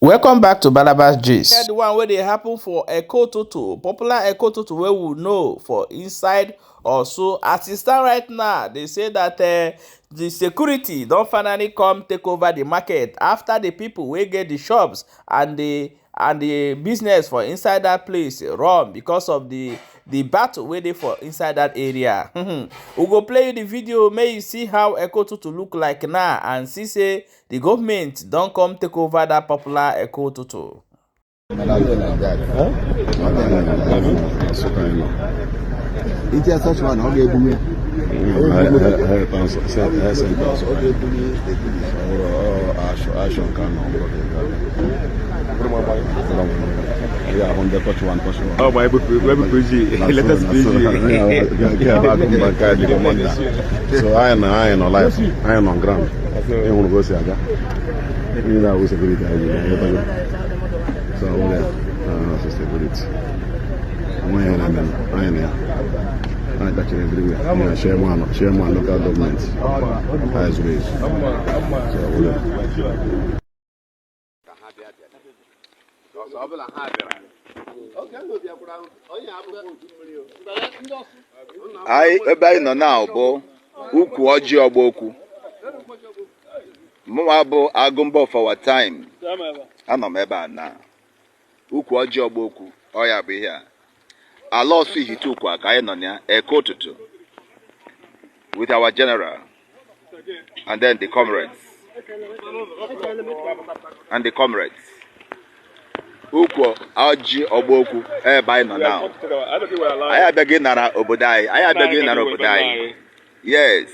Welcome back to Balabas Gist. The one where they happen for Eke-ututu, popular Eke-ututu where we know for inside also. As it stand right now, they say that the security don't finally come take over the market after the people will get the shops and the business for inside that place run because of the battle wey dey for inside that area. We go play you the video make you see how Eke-ututu look like now and see say the government don come take over that popular Eke-ututu. Oh, my book, let us be. So I am on life, I am on ground. I want to go see Aga. You know, who's a good guy. So I'm security. I am here. I got you everywhere. Share one local government as ways. Ebe nọ now bụ ukwu ọjị ọgbokwu. Mụnwa bụ agụmbọ for our time. Anọ m ebe a na ukwu ọjị ọgbokwu. Ọ ya bụ ihe a. Ala Orsu-ihiteukwa ka anyị nọ na Eke-ututu with our general and then the comrades. Ukwu ọjị ọgbokwu ebe anyị nọ now. Anyị abịaghị nara obodo anyị. Yes.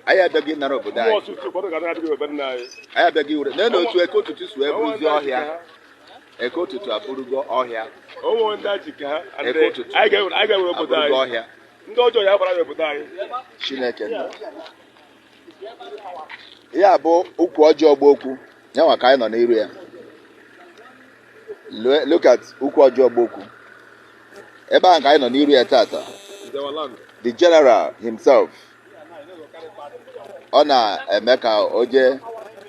Anyị abịaghị nara obodo anyị. Anyị abịaghị ure. Nene otu Eke-ututu si wee bụrụzie ọhịa. Eke-ututu abụrụgo ọhịa. Eke-ututu abụrụgo ọhịa. Chineke nọ. Ya bụ ukwu ọjị ọgbokwu. Yanwa ka anyị nọ n'iru ya. Look at ukwu ọjị ọgbokwu. Ebe a ka anyị nọ n'iru ya tata. The general himself. Ọ na-eme ka o jee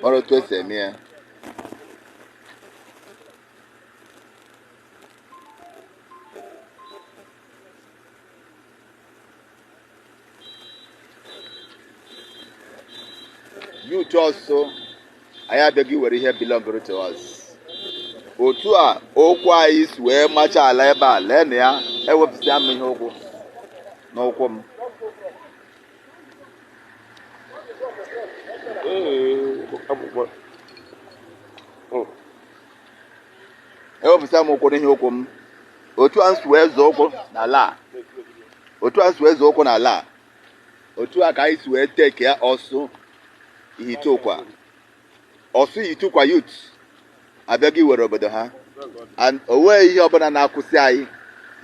mara otu esi eme ya. Youth also, anyị abịaghị were ihe belong to us. Otu a okwu anyị si wee macha ala ebe a lee na ya ewepụsịa m ihe okwu n'ụkwụ m. Ewepụsịa m ụkwụ n'ihe okwu m. Otu a si wee zọọ ụkwụ n'ala. Otu a ka anyị si wee take ya Orsu-ihiteukwa. Orsu-ihiteukwa youth abịaghị iwere obodo ha. And onweghị ihe ọbụla na-akwụsị anyị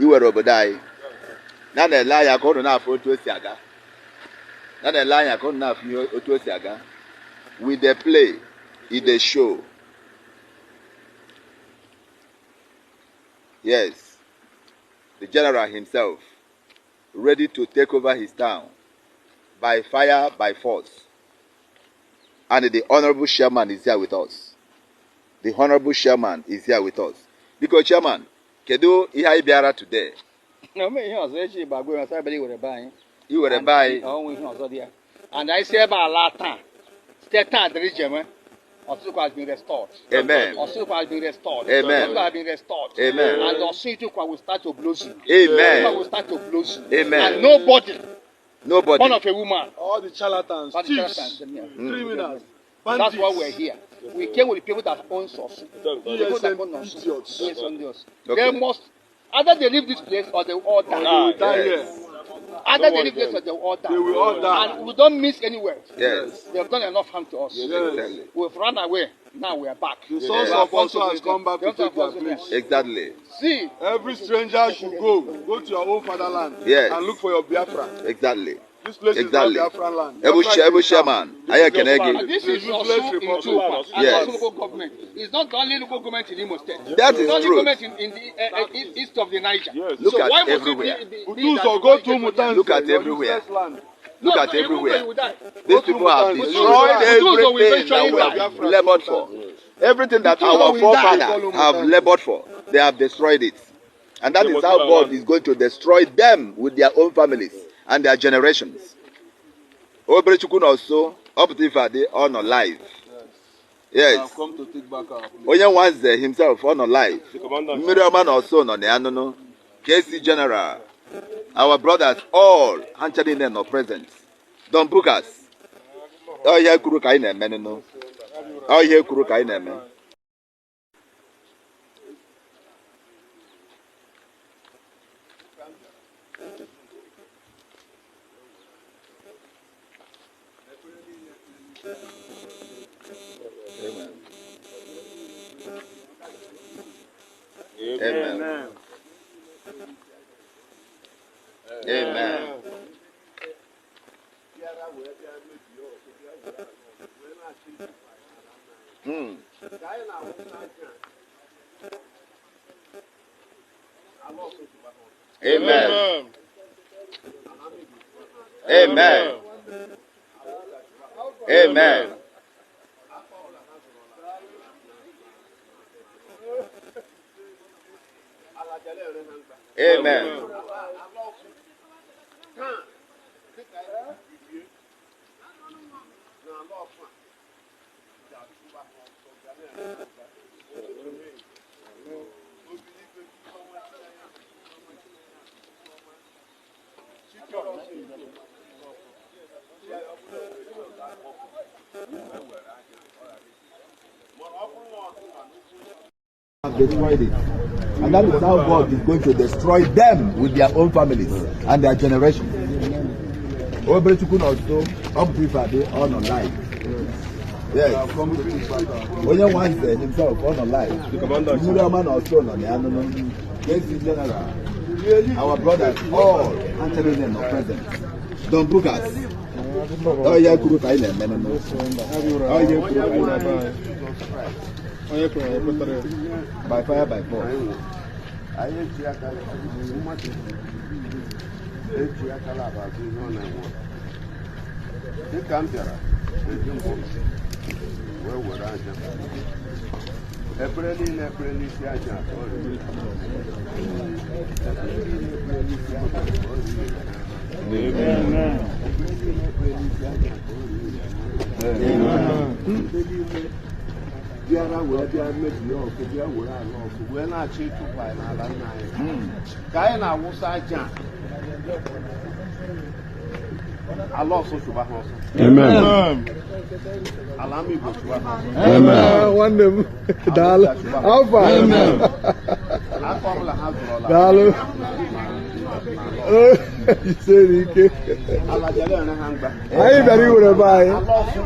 iwere obodo anyị. Na na-ele anya ka ụnụ na-afụ otu o si aga. We dey play, e dey show. Yes, the general himself ready to take over his town by fire, by force. And the honorable chairman is here with us. Because chairman, kedu ihe anyị bịara today? No, me here ọzọ echi gbagbo ya sabe iwere bai. Iwere bai. Onwe ihe ọzọ dị ya. And I say ebe ala taa. State taa dịrị jeme. Orsu-ihiteukwa has been restored. Amen. Orsu-ihiteukwa has been restored. Amen. Orsu-ihiteukwa has been restored. Amen. And Orsu-ihiteukwa will start to blossom. Amen. Orsu-ihiteukwa will start to blossom. Amen. And nobody. Born of a woman. All the charlatans, thieves, criminals, bandits. That's why we're here. We came with the people that own us. People that own us. Idiots. They must either they leave this place or they will all die. Either they leave this place or they will all die. They will all die. And we don't miss anywhere. Yes. They have done enough harm to us. Exactly. We've run away. Now we are back. The sons of Orsu has come back to take their place. Exactly. See, every stranger should go to your own fatherland. Yes. And look for your Biafra. Exactly. This place is not Biafra land. Every chairman, I can again. this is Orsu-ihiteukwa and Yes. Orsu local government. It's not the only local government in Imo State. That it's is only true. government in the east of the Niger. Yes. Look so at why must everywhere. it be Udus that or go to Mutanze, Look at your everywhere. useless land. Look at everywhere. These people have destroyed everything that we have labored for. Everything that our forefathers have labored for, they have destroyed it. And that is how God is going to destroy them with their own families and their generations. Obrechukwu also, up to Ifade, on alive. Yes. Onye Wanze himself on alive. Miriaman also on the Anono. KC General. Our brothers all answering them no present. Don't book us. Oh yeah, kuru kai na men no. Oh yeah, kuru kai na men. Amen. Amen. Hmm. Amen. Amen. Amen. Amen. Have destroyed it. And that is how God is going to destroy them with their own families and their generation. Ovêr also, up to Ifade, on alive. Yes. Onye Wanze himself on alive. Miriaman also on the Anono. KC General. Our brothers all answering them no present. Don't book us. Oh yeah, kuru kai na men no. Oh yeah, kuru kai na by fire by force. biara wee bịa mebie ọkụ bịa were ala ọkụ wee na-achọ ịtụkwa anyị n'ala nna anyị ka anyị na-awụsa aja ala ọsọ chụba ha ọsọ. Amen. Ala ama Igbo chụba ha ọsọ. Amen. Nwanne m daalụ afọ. Amen. Afọ ọbụla ha zụrụla. Daalụ. Iseri ike. Ala jere ere ha mgba. Anyị bịara iwere be anyị. Ala ọsọ.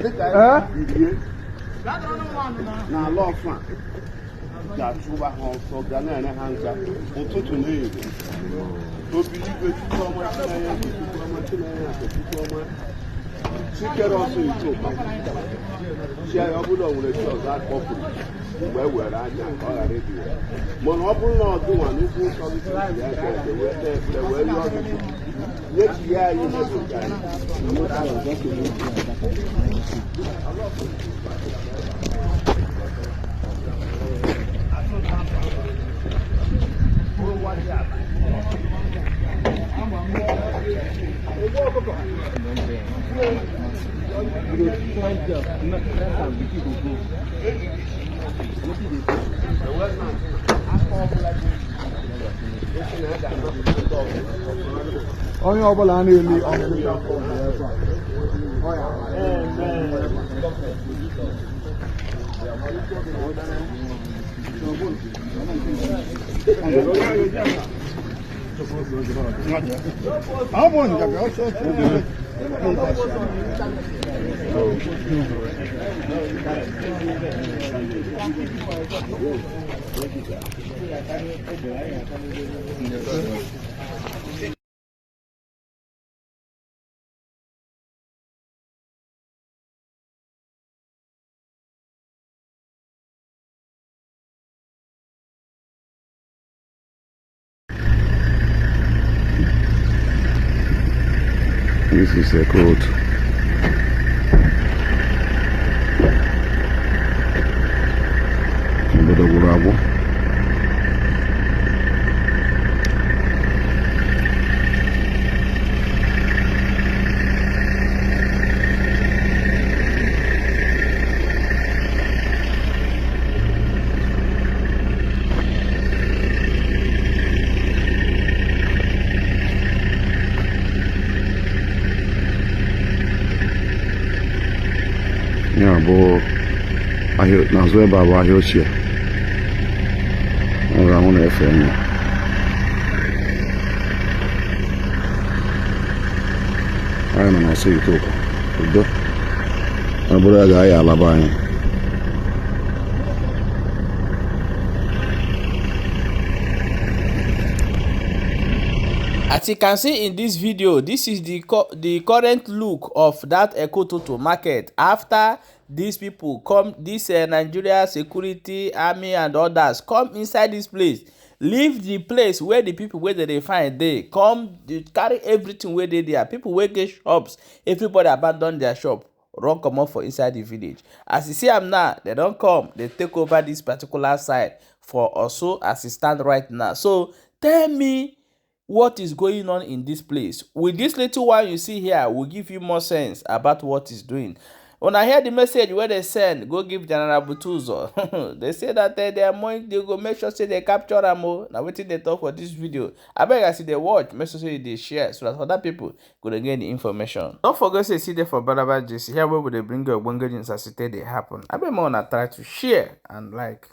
Dịka anyị birie n'ala ọsọ a ga-achụba ha ọsọ ga na-ere ha nga ụtụtụ na-eri obi igwe tupu ọma Chineke tupu ọma Chineke tupu ọma chikere ọsọ ito ụkpa chi anyị ọ bụla nwere chi ọzọ akpọpụrụ mgbe e were anya ka ọ ghara ịdị ya mana ọ bụrụ na ọdụnwa n'ugwu nsọ gị ya ga ede wee tee ekpere wee rịọ ọgụgụ nyechighi anyị n'ebe nke anyị onye ọbụla na-eli This is a coat. Yeah, boy. I hear now swear by I hear shit. I'm on the FM. I don't know, see you too. My brother guy, Alabama. As you can see in this video, this is the current look of that Eke-ututu market after these people come, this Nigeria security army and others come inside this place, leave the place where the people where they find they come, they carry everything where they there. People where get shops, everybody abandon their shop, run comot for inside the village. As you see am now, they don't come, they take over this particular side for Orsu as it stand right now. So tell me, what is going on in this place? With this little one you see here, will give you more sense about what is doing. When I hear the message where they send, go give General Butuzo. They say that they go make sure say they capture them. Now waiting they talk for this video. I beg I see they watch, make sure say they share so that other people could get the information. Don't forget to see there for Baraba JC. Here where they bring your Bongo news as it they happen. I beg more try to share and like.